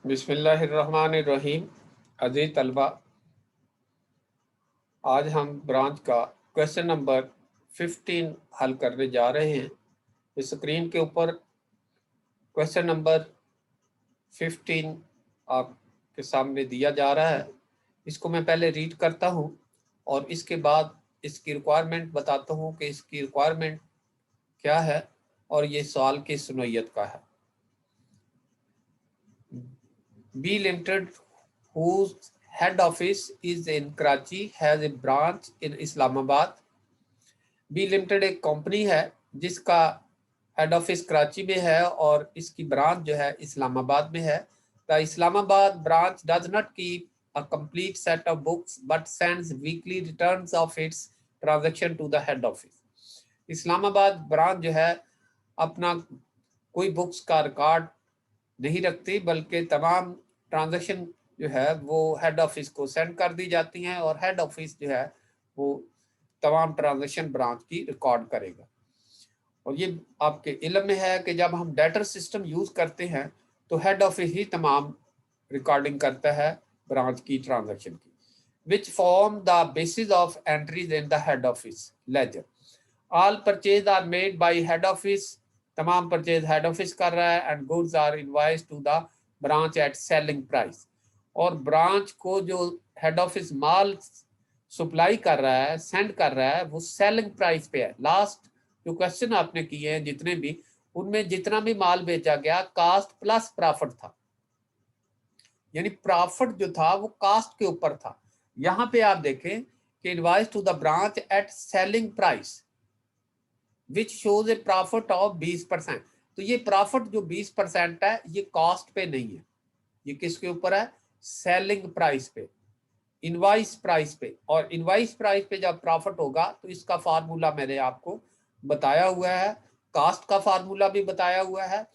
बिस्मिल्लाहिर्रहमानिर्रहीम। अजीज तलबा, आज हम ब्रांच का क्वेश्चन नंबर 15 हल करने जा रहे हैं। इस स्क्रीन के ऊपर क्वेश्चन नंबर 15 आपके सामने दिया जा रहा है। इसको मैं पहले रीड करता हूँ और इसके बाद इसकी रिक्वायरमेंट बताता हूँ कि इसकी रिक्वायरमेंट क्या है और ये सवाल किस नोयत का है। B limited whose head office is in Karachi has a branch in Islamabad। B limited एक कंपनी है जिसका हेड ऑफिस कराची में है और इसकी ब्रांच जो है इस्लामाबाद में है। The Islamabad branch does not keep a complete set of books but sends weekly returns of its transaction to the head office। Islamabad branch जो है अपना कोई बुक्स का रिकॉर्ड नहीं रखती बल्कि तमाम ट्रांजैक्शन जो है वो हेड ऑफिस को सेंड कर दी जाती हैं और हेड ऑफिस जो है वो तमाम ट्रांजैक्शन ब्रांच की रिकॉर्ड करेगा। और ये आपके इल्म में है कि जब हम डेटर सिस्टम यूज करते हैं तो हेड ऑफिस ही तमाम रिकॉर्डिंग करता है ब्रांच की ट्रांजैक्शन की। Which form the basis of entries in the head office ledger. All purchase are made by head office. तमाम परचेज हेड ऑफिस कर रहा है and goods are invoice to the branch at selling price. और branch को जो head office माल supply कर रहा है, सेंड कर रहा है, वो सेलिंग प्राइस पे है। लास्ट जो क्वेश्चन आपने किए हैं जितने भी, उनमें जितना भी माल बेचा गया कास्ट प्लस प्रॉफिट था, यानी प्रॉफिट जो था वो कास्ट के ऊपर था। यहां पे आप देखें कि invoice to the branch at selling price which shows a profit of 20%। तो ये प्रॉफिट जो 20% है ये कॉस्ट पे नहीं है, ये किसके ऊपर है? सेलिंग प्राइस पे, इनवाइस प्राइस पे। और इनवाइस प्राइस पे जब प्रॉफिट होगा तो इसका फार्मूला मैंने आपको बताया हुआ है, कास्ट का फार्मूला भी बताया हुआ है।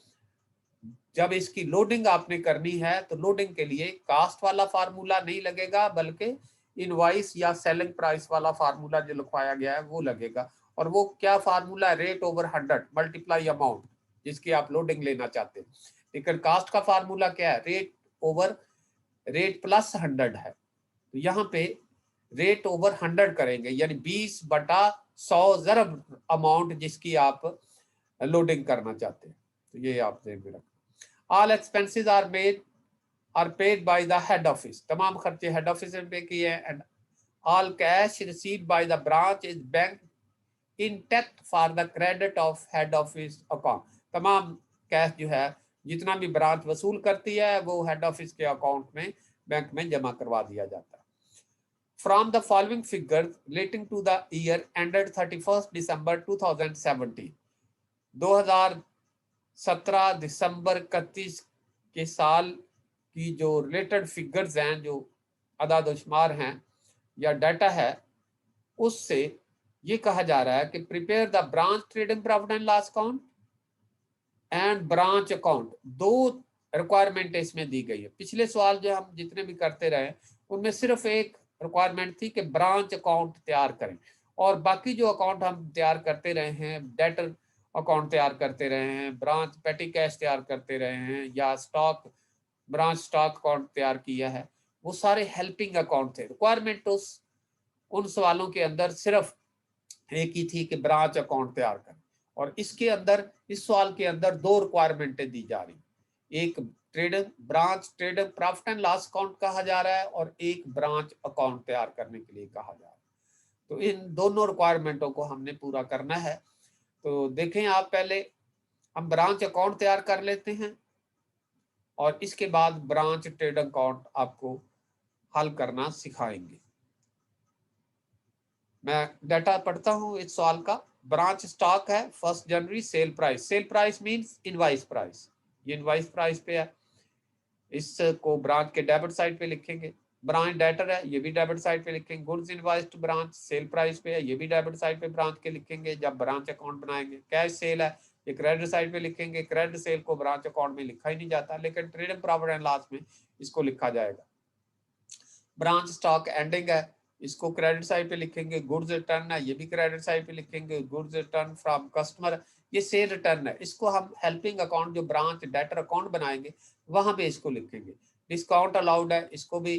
जब इसकी लोडिंग आपने करनी है तो लोडिंग के लिए कास्ट वाला फार्मूला नहीं लगेगा बल्कि इनवाइस या सेलिंग प्राइस वाला फार्मूला जो लिखवाया गया है वो लगेगा। और वो क्या formula? Rate over 100 multiply amount जिसकी आप लोडिंग लेना चाहते हैं। लेकिन कास्ट का फार्मूला क्या है? रेट ओवर रेट प्लस 100 है। तो यहाँ पे रेट ओवर 100 करेंगे, यानी 20/100 ज़रब अमाउंट जिसकी आप लोडिंग करना चाहते हैं। तो ये आप ध्यान में रखें। All expenses are paid by the head office. तमाम खर्चे हेड ऑफिस ने पे किए हैं। And all cash received by the branch is bank intact for the credit of head office account. तमाम कैश जो है जितना भी ब्रांच वसूल करती है वो हेड ऑफिस के अकाउंट में बैंक में जमा करवा दिया जाता है। From the following figures relating to the year ended 31st December 2017, 2017 दिसंबर 31 के साल की जो रिलेटेड फिगर्स हैं, जो अदाद-ओ-शुमार हैं या डाटा है, उससे ये कहा जा रहा है कि prepare the branch trading profit and loss account and branch account. दो रिक्वायरमेंट इसमें दी गई है। पिछले सवाल जो हम जितने भी करते रहे उनमें सिर्फ एक रिक्वायरमेंट थी कि ब्रांच अकाउंट तैयार करें, और बाकी जो अकाउंट हम तैयार करते रहे हैं, डेटर अकाउंट तैयार करते रहे हैं, ब्रांच पेटी कैश तैयार करते रहे हैं, या स्टॉक ब्रांच स्टॉक अकाउंट तैयार किया है, वो सारे हेल्पिंग अकाउंट थे। रिक्वायरमेंट उन सवालों के अंदर सिर्फ एक ही थी कि ब्रांच अकाउंट तैयार करें। और इसके अंदर, इस सवाल के अंदर दो रिक्वायरमेंटें दी जा रही, एक trading branch trading profit and loss account कहा जा रहा है और एक ब्रांच अकाउंट तैयार करने के लिए कहा जा रहा है। तो इन दोनों रिक्वायरमेंटों को हमने पूरा करना है। तो देखें आप, पहले हम ब्रांच अकाउंट तैयार कर लेते हैं और इसके बाद ब्रांच ट्रेडिंग अकाउंट आपको हल करना सिखाएंगे। मैं डाटा पढ़ता हूं इस सवाल का। ब्रांच स्टॉक है 1 जनवरी, sale price, sale price means invoice price, ये इनवाइस प्राइस पे है, इसको ब्रांच के डेबिट साइड पे लिखेंगे। ब्रांच डेटर है, ये भी डेबिट साइड पे लिखेंगे। Goods invoice to branch, sale price पे है, ये भी डेबिट साइड पे ब्रांच के लिखेंगे जब ब्रांच अकाउंट बनाएंगे। कैश सेल है, ये क्रेडिट साइड पे लिखेंगे। क्रेडिट सेल को ब्रांच अकाउंट में लिखा ही नहीं जाता, लेकिन ट्रेडिंग प्रॉफिट एंड लॉस में इसको लिखा जाएगा। ब्रांच स्टॉक एंडिंग है, इसको क्रेडिट साइड पे लिखेंगे। गुड्स रिटर्न है, ये भी क्रेडिट साइड पे लिखेंगे। गुड्स रिटर्न फ्रॉम कस्टमर, ये सेल रिटर्न है, इसको हम हेल्पिंग अकाउंट जो ब्रांच डेटर अकाउंट बनाएंगे वहां पे इसको लिखेंगे। डिस्काउंट अलाउड है, इसको भी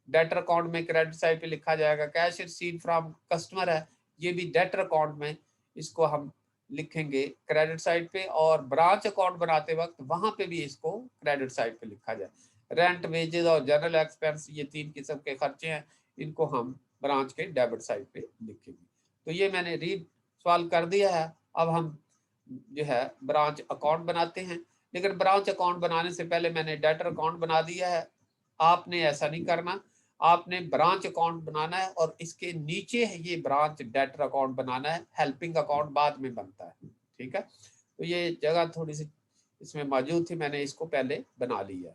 डेटर अकाउंट में क्रेडिट साइड पे लिखा जाएगा। कैश रिसीव्ड फ्रॉम कस्टमर है, ये भी डेटर अकाउंट में इसको हम लिखेंगे क्रेडिट साइड पे, और ब्रांच अकाउंट बनाते वक्त वहां पे भी इसको क्रेडिट साइड पे लिखा जाए। रेंट, वेजेस और जनरल एक्सपेंस, ये 3 किस्म के खर्चे हैं, इनको हम ब्रांच के डेबिट साइड पे लिखेंगे। तो ये मैंने रीड सॉल्व कर दिया है। अब हम जो है ब्रांच अकाउंट बनाते हैं, लेकिन ब्रांच अकाउंट बनाने से पहले मैंने डेटर अकाउंट बना दिया है। आपने ऐसा नहीं करना, आपने ब्रांच अकाउंट बनाना है और इसके नीचे है ये ब्रांच डेटर अकाउंट बनाना है, हेल्पिंग अकाउंट बाद में बनता है। ठीक है, तो ये जगह थोड़ी सी इसमें मौजूद थी, मैंने इसको पहले बना लिया।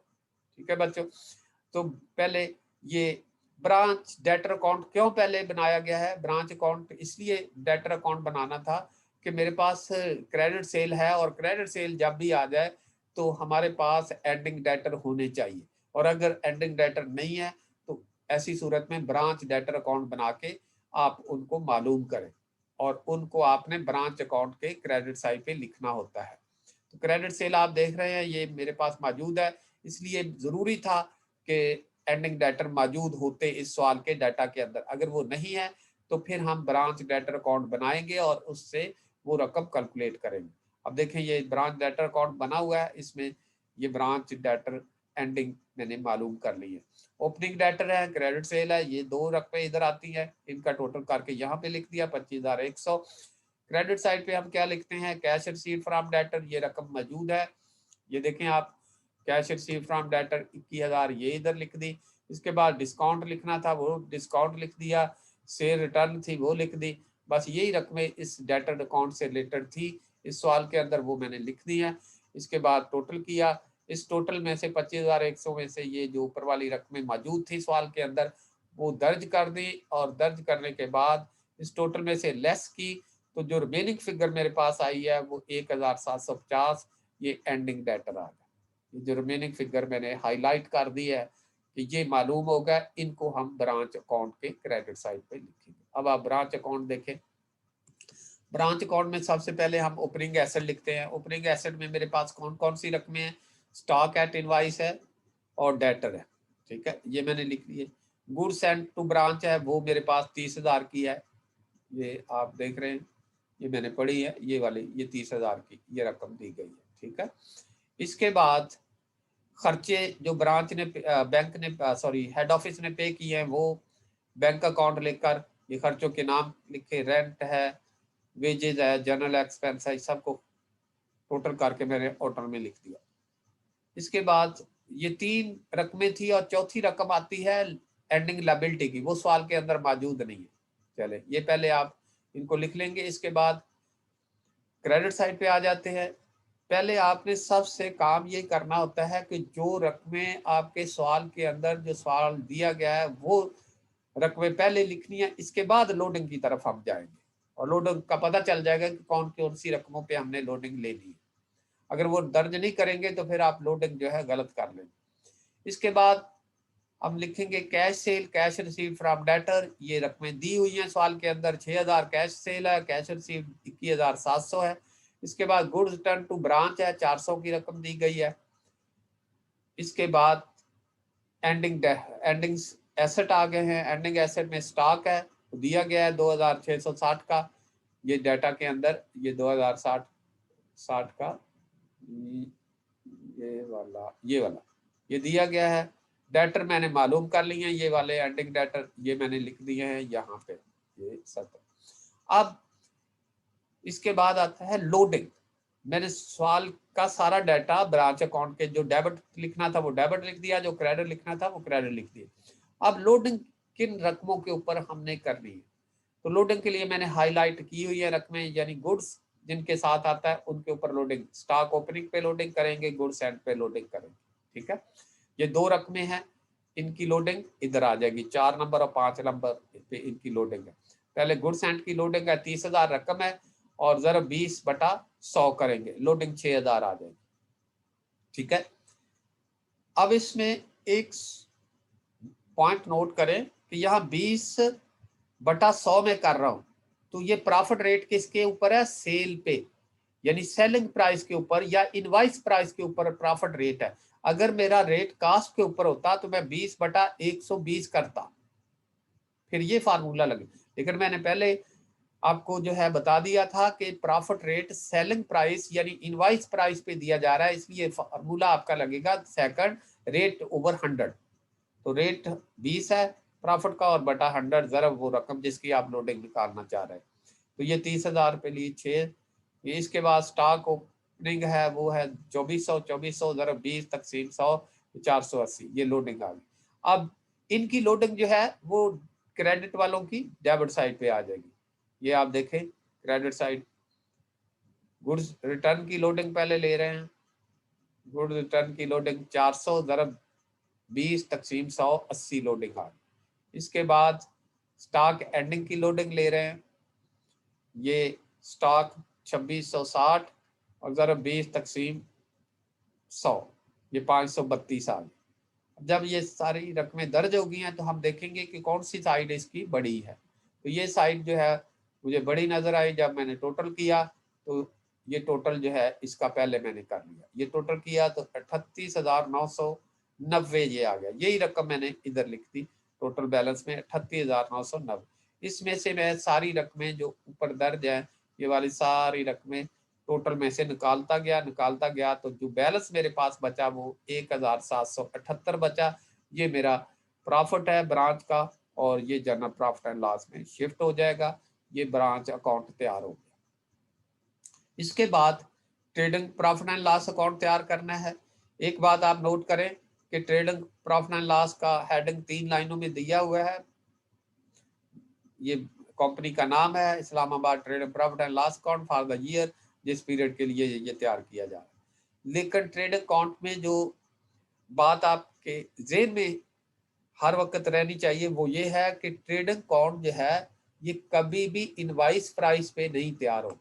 ठीक है बच्चों, तो पहले ये ब्रांच डेटर अकाउंट क्यों पहले बनाया गया है? ब्रांच अकाउंट इसलिए डेटर अकाउंट बनाना था कि मेरे पास क्रेडिट सेल है, और क्रेडिट सेल जब भी आ जाए तो हमारे पास एंडिंग डेटर होने चाहिए, और अगर एंडिंग डेटर नहीं है तो ऐसी सूरत में ब्रांच डेटर अकाउंट बना के आप उनको मालूम करें, और उनको आपने ब्रांच अकाउंट के क्रेडिट साइड पे लिखना होता है। तो क्रेडिट सेल आप देख रहे हैं ये मेरे पास मौजूद है, इसलिए जरूरी था कि एंडिंग डेटर मौजूद होते इस सवाल के डाटा के अंदर। अगर वो नहीं है तो फिर हम ब्रांच डेटर अकाउंट बनाएंगे और उससे वो रकम कैलकुलेट करेंगे। अब देखें ये ब्रांच डेटर अकाउंट बना हुआ है, इसमें ये ब्रांच डेटर एंडिंग मैंने मालूम कर ली है। ओपनिंग डेटर है, क्रेडिट सेल है, ये 2 रकमें इधर आती है, इनका टोटल करके यहाँ पे लिख दिया 25,100। क्रेडिट साइड पे हम क्या लिखते हैं? कैश रिसीव फ्रॉम डेटर, ये रकम मौजूद है, ये देखें आप, कैश रिसीव फ्रॉम डेटर 21,000 ये इधर लिख दी। इसके बाद डिस्काउंट लिखना था वो डिस्काउंट लिख दिया, सेल रिटर्न थी वो लिख दी। बस यही रकमें इस डेटर अकाउंट से रिलेटेड थी इस सवाल के अंदर, वो मैंने लिख दी है। इसके बाद टोटल किया, इस टोटल में से 25,100 में से ये जो ऊपर वाली रकमें मौजूद थी सवाल के अंदर वो दर्ज कर दी, और दर्ज करने के बाद इस टोटल में से लेस की, तो जो रिमेनिंग फिगर मेरे पास आई है वो 1,750, ये एंडिंग डेटर आ गया। जो रिमेनिंग फिगर मैंने हाईलाइट कर दी है कि ये मालूम होगा, इनको हम ब्रांच अकाउंट के क्रेडिट साइड पे लिखेंगे। अब आप ब्रांच अकाउंट देखें, ब्रांच अकाउंट में सबसे पहले हम ओपनिंग एसेट लिखते हैं। ओपनिंग एसेट में मेरे पास कौन कौन सी रकमें हैं? स्टॉक एट इनवाइस है और डेटर है। ठीक है, ये मैंने लिख लिए। गुड्स सेंट टू ब्रांच है, वो मेरे पास 30,000 की है, ये आप देख रहे हैं, ये मैंने पढ़ी है, ये वाली ये 30,000 की ये रकम दी गई है। ठीक है, इसके बाद खर्चे जो ब्रांच ने बैंक ने सॉरी हेड ऑफिस ने पे किए हैं वो बैंक अकाउंट लेकर ये खर्चों के नाम लिखे, रेंट है, वेजेज है, जनरल एक्सपेंस है, सबको टोटल करके मैंने ऑर्डर में लिख दिया। इसके बाद ये 3 रकमें थी और चौथी रकम आती है एंडिंग लायबिलिटी की, वो सवाल के अंदर मौजूद नहीं है। चले ये पहले आप इनको लिख लेंगे। इसके बाद क्रेडिट साइड पे आ जाते हैं। पहले आपने सबसे काम ये करना होता है कि जो रकमें आपके सवाल के अंदर जो सवाल दिया गया है वो रकमें पहले लिखनी है, इसके बाद लोडिंग की तरफ हम जाएंगे और लोडिंग का पता चल जाएगा कि कौन कौन सी रकमों पे हमने लोडिंग लेनी है। अगर वो दर्ज नहीं करेंगे तो फिर आप लोडिंग जो है गलत कर लेंगे। इसके बाद हम लिखेंगे cash cell, cash receive from debtor, ये रकमें दी हुई हैं सवाल के अंदर। 6,000 कैश सेल है, कैश रिसीव 21,700 है। इसके बाद गुड्स रिटर्न टू ब्रांच है, 400 की रकम दी गई है। इसके बाद एंडिंग एसेट आ गए हैं। एंडिंग एसेट में स्टॉक है, दिया गया है 2,660 का, ये डाटा के अंदर ये 2,060 का ये वाला ये दिया गया है। डेटर मैंने मालूम कर लिए हैं, ये वाले एंडिंग डेटर ये मैंने लिख दिए हैं यहाँ पे, ये 70। अब इसके बाद आता है लोडिंग। मैंने सवाल का सारा डाटा ब्रांच अकाउंट के जो डेबिट लिखना था वो डेबिट लिख दिया, जो क्रेडिट लिखना था वो क्रेडिट लिख दिया। अब लोडिंग किन रकमों के ऊपर हमने करनी है, तो लोडिंग के लिए मैंने हाईलाइट की हुई है रकमें, यानी गुड्स जिनके साथ आता है उनके ऊपर लोडिंग, स्टॉक ओपनिंग पे लोडिंग करेंगे, गुड्स एंड पे लोडिंग करेंगे। ठीक है, ये 2 रकमें हैं, इनकी लोडिंग इधर आ जाएगी, 4 नंबर और 5 नंबर पे इनकी लोडिंग है। पहले गुड्स एंड की लोडिंग है, 30,000 रकम है और जरा 20/100 करेंगे, लोडिंग 6,000 आ जाएगी। ठीक है, अब इसमें एक पॉइंट नोट करें कि यहाँ 20/100 में कर रहा हूं, तो ये प्रॉफिट रेट किसके ऊपर है? सेल पे, यानी सेलिंग प्राइस के ऊपर या इनवाइस प्राइस के ऊपर प्रॉफिट रेट है। अगर मेरा रेट कास्ट के ऊपर होता तो मैं 20/120 करता, फिर ये फार्मूला लगे। लेकिन मैंने पहले आपको जो है बता दिया था कि प्रॉफिट रेट सेलिंग प्राइस यानी इनवाइस प्राइस पे दिया जा रहा है, इसलिए फार्मूला आपका लगेगा सेकंड रेट ओवर 100। तो रेट 20 है प्रॉफिट का और बटा 100 ज़रब वो रकम जिसकी आप लोडिंग निकालना चाह रहे हैं। तो ये 30,000 पे लिए 6। इसके बाद स्टॉक ओपनिंग है वो है 2400 ज़रब 20 तकसीम 100 480, ये लोडिंग आ गई। अब इनकी लोडिंग जो है वो क्रेडिट वालों की डेबिट साइड पे आ जाएगी। ये आप देखें क्रेडिट साइड, गुड्स रिटर्न की लोडिंग पहले ले रहे हैं। गुड रिटर्न की लोडिंग 400 ज़रब 20 तकसीम 100 80 लोडिंग आ गई। इसके बाद स्टॉक एंडिंग की लोडिंग ले रहे हैं, ये स्टॉक 2660 और ज़रब 20 तकसीम 100, ये 532 आ गई। जब ये सारी रकमें दर्ज हो गई हैं तो हम देखेंगे कि कौन सी साइड इसकी बड़ी है। तो ये साइड जो है मुझे बड़ी नज़र आई। जब मैंने टोटल किया तो ये टोटल जो है इसका पहले मैंने कर लिया, ये टोटल किया तो 38,990 ये आ गया। यही रकम मैंने इधर लिख दी टोटल बैलेंस में 38,990। इसमें से मैं सारी रकमें जो ऊपर दर्ज है ये वाली सारी रकमें टोटल में से निकालता गया तो जो बैलेंस मेरे पास बचा वो 1,778 बचा। ये मेरा प्रॉफिट है ब्रांच का और ये जनरल प्रॉफिट एंड लॉस में शिफ्ट हो जाएगा। ये ब्रांच अकाउंट तैयार हो गया। इसके बाद trading profit and loss account तैयार करना है। एक बात आप नोट करें कि ट्रेडिंग प्रॉफिट एंड लॉस का हेडिंग 3 लाइनों में दिया हुआ है। ये कंपनी का नाम है Islamabad trading profit and loss account for the year, जिस पीरियड के लिए ये तैयार किया जा रहा है। लेकिन ट्रेडिंग अकाउंट में जो बात आपके ज़हन में हर वक्त रहनी चाहिए वो ये है कि ट्रेडिंग अकाउंट जो है ये कभी भी इनवाइस प्राइस पे नहीं तैयार होगा।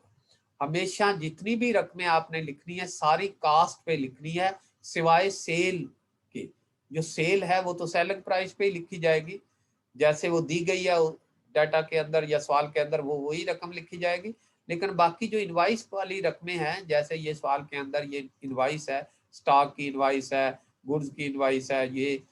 हमेशा जितनी भी रकमें आपने लिखनी है सारी कास्ट पे लिखनी है, सिवाय सेल के। जो सेल है वो तो सेलिंग प्राइस पे ही लिखी जाएगी, जैसे वो दी गई है डाटा के अंदर या सवाल के अंदर वो वही रकम लिखी जाएगी। लेकिन बाकी जो इनवाइस वाली रकमें हैं, जैसे ये सवाल के अंदर ये इनवाइस है, स्टॉक की इनवाइस है, गुड्स की इनवाइस है, ये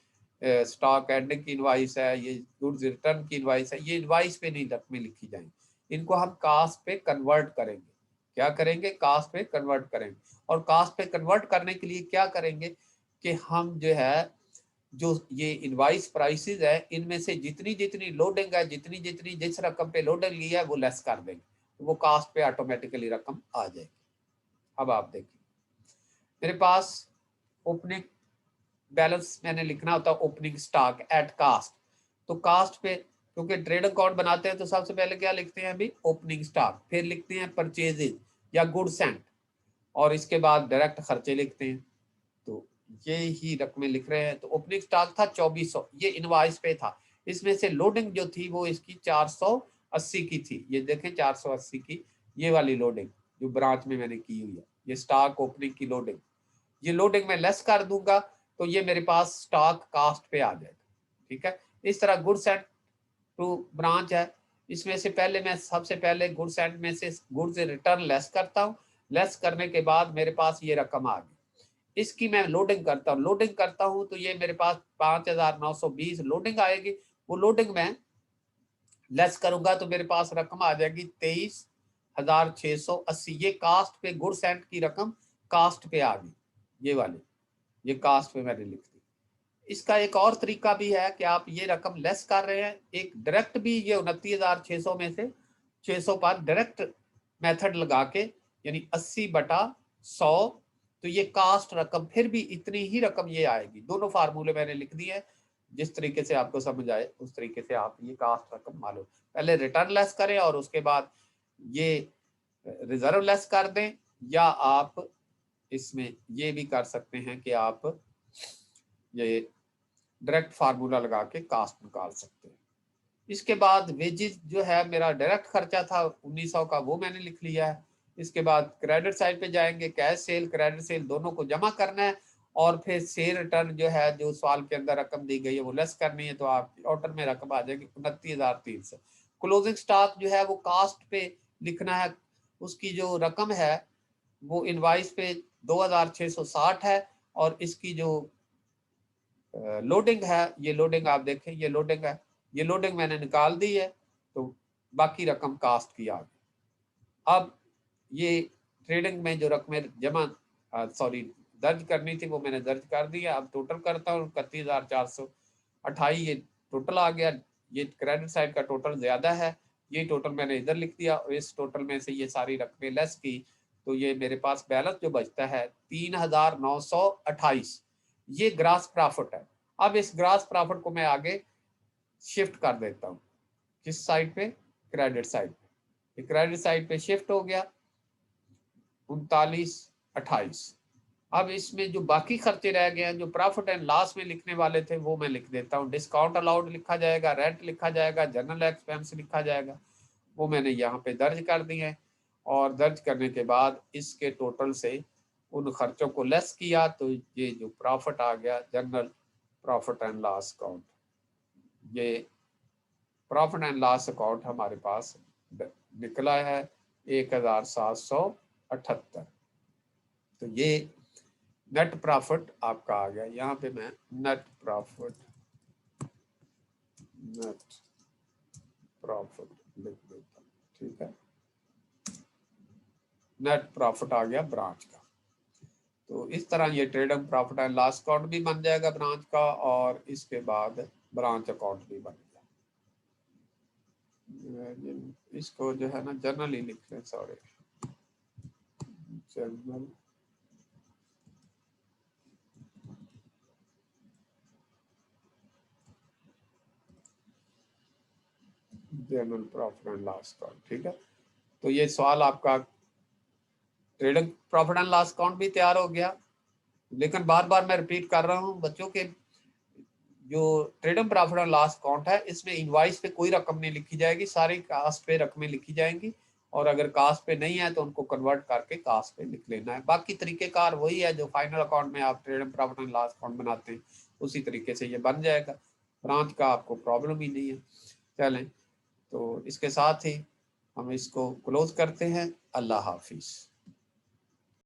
स्टॉक एंडिंग की इनवाइस है, ये गुड्स रिटर्न की इनवाइस है, ये इनवाइस पे नहीं रकमें लिखी जाएंगी। इनको हम कास्ट पे कन्वर्ट करेंगे। क्या करेंगे? कास्ट पे कन्वर्ट करेंगे। और कास्ट पे कन्वर्ट करने के लिए क्या करेंगे कि हम जो है जो ये इनवाइस प्राइसेस है इनमें से जितनी जितनी लोडिंग है, जितनी जितनी जिस रकम पे लोडिंग ली है वो लेस कर देंगे, तो वो कास्ट पे ऑटोमेटिकली रकम आ जाएगी। अब आप देखिए मेरे पास ओपनिंग बैलेंस मैंने लिखना होता है ओपनिंग स्टॉक एट कास्ट। तो कास्ट पे क्योंकि ट्रेड अकाउंट बनाते हैं तो सबसे पहले क्या लिखते हैं अभी? Opening stock. फिर लिखते हैं परचेजेज या गुड्स सेंट, और इसके बाद डायरेक्ट खर्चे लिखते हैं। तो ये ही रकमें लिख रहे हैं। तो ओपनिंग स्टॉक था 2400, ये इनवाइस पे था। इसमें से लोडिंग जो थी वो इसकी 480 की थी। ये देखें 480 की ये वाली लोडिंग जो ब्रांच में मैंने की हुई है, ये स्टॉक ओपनिंग की लोडिंग। ये लोडिंग मैं लेस कर दूंगा तो ये मेरे पास स्टॉक कास्ट पे आ जाएगा। ठीक है। इस तरह गुड्स एंड टू ब्रांच है, इसमें से पहले मैं सबसे पहले गुड्स एंड में से गुड्स रिटर्न लेस करता हूँ। लेस करने के बाद मेरे पास ये रकम आ गई, इसकी मैं लोडिंग करता हूँ तो ये मेरे पास 5,920 लोडिंग आएगी। वो लोडिंग में लेस करूंगा तो मेरे पास रकम आ जाएगी 23,680। ये कास्ट पे गुड्स एंड की रकम कास्ट पे आ गई, ये वाली ये कास्ट पे मैंने लिख दी। इसका एक और तरीका भी है कि आप ये रकम लेस कर रहे हैं, एक डायरेक्ट भी ये 29,600 में से 600 पर डायरेक्ट मेथड लगा के यानी 80/100, तो ये कास्ट रकम फिर भी इतनी ही रकम ये आएगी। दोनों फार्मूले मैंने लिख दिए हैं, जिस तरीके से आपको समझ आए उस तरीके से आप ये कास्ट रकम मालूम पहले रिटर्न लेस करें और उसके बाद ये रिजर्व लेस कर दें, या आप इसमें ये भी कर सकते हैं कि आप ये डायरेक्ट फार्मूला लगा के कास्ट निकाल सकते हैं। इसके बाद वेजेस जो है मेरा डायरेक्ट खर्चा था 1900 का, वो मैंने लिख लिया है। इसके बाद क्रेडिट साइड पे जाएंगे, कैश सेल क्रेडिट सेल दोनों को जमा करना है, और फिर सेल रिटर्न जो है जो सवाल के अंदर रकम दी गई है वो लेस करनी है। तो आपकी टोटल में रकम आ जाएगी 29,300। क्लोजिंग स्टॉक जो है वो कास्ट पे लिखना है, उसकी जो रकम है वो इनवाइस पे 2660 है, और इसकी जो लोडिंग है, ये लोडिंग आप देखें, ये लोडिंग है, ये लोडिंग मैंने निकाल दी है, तो बाकी रकम कास्ट की आ गई। अब ये ट्रेडिंग में जो रकमें जमा सॉरी दर्ज करनी थी वो मैंने दर्ज कर दिया। अब टोटल करता हूँ 31,428 ये टोटल आ गया। ये क्रेडिट साइड का टोटल ज्यादा है, ये टोटल मैंने इधर लिख दिया, और इस टोटल में से ये सारी रकमें लेस की, तो ये मेरे पास बैलेंस जो बचता है 3,928, ये ग्रास प्रॉफिट है। अब इस ग्रास प्रॉफिट को मैं आगे शिफ्ट कर देता हूँ, किस साइड पे, क्रेडिट साइड पे। क्रेडिट साइड पे शिफ्ट हो गया 3928। अब इसमें जो बाकी खर्चे रह गए हैं, जो प्रॉफिट एंड लॉस में लिखने वाले थे, वो मैं लिख देता हूँ। डिस्काउंट अलाउड लिखा जाएगा, रेंट लिखा जाएगा, जनरल एक्सपेंस लिखा जाएगा, वो मैंने यहाँ पे दर्ज कर दिए हैं। और दर्ज करने के बाद इसके टोटल से उन खर्चों को लेस किया, तो ये जो प्रॉफिट आ गया general profit and loss account, ये प्रॉफिट एंड लॉस अकाउंट हमारे पास निकला है 1778। तो ये नेट प्रॉफिट आपका आ गया। यहाँ पे मैं नेट प्रॉफिट लिख देता हूँ, ठीक है। नेट प्रॉफिट आ गया ब्रांच का। तो इस तरह ये trading profit and loss account भी बन जाएगा ब्रांच का, और इसके बाद ब्रांच अकाउंट भी बन गया। इसको जो है ना जनरल ही लिख लें, sorry, general general profit and loss account, ठीक है। तो ये सवाल आपका trading profit and loss account भी तैयार हो गया। लेकिन बार बार मैं रिपीट कर रहा हूँ बच्चों के, जो trading profit and loss account है, इसमें इनवाइस पे कोई रकम नहीं लिखी जाएगी, सारी कास्ट पे रकमें लिखी जाएंगी, और अगर कास्ट पे नहीं है तो उनको कन्वर्ट करके कास्ट पे लिख लेना है। बाकी तरीकेकार वही है जो फाइनल अकाउंट में आप trading profit and loss account बनाते हैं, उसी तरीके से ये बन जाएगा। ब्रांच का आपको प्रॉब्लम ही नहीं है। चलें, तो इसके साथ ही हम इसको क्लोज करते हैं। अल्लाह हाफिज।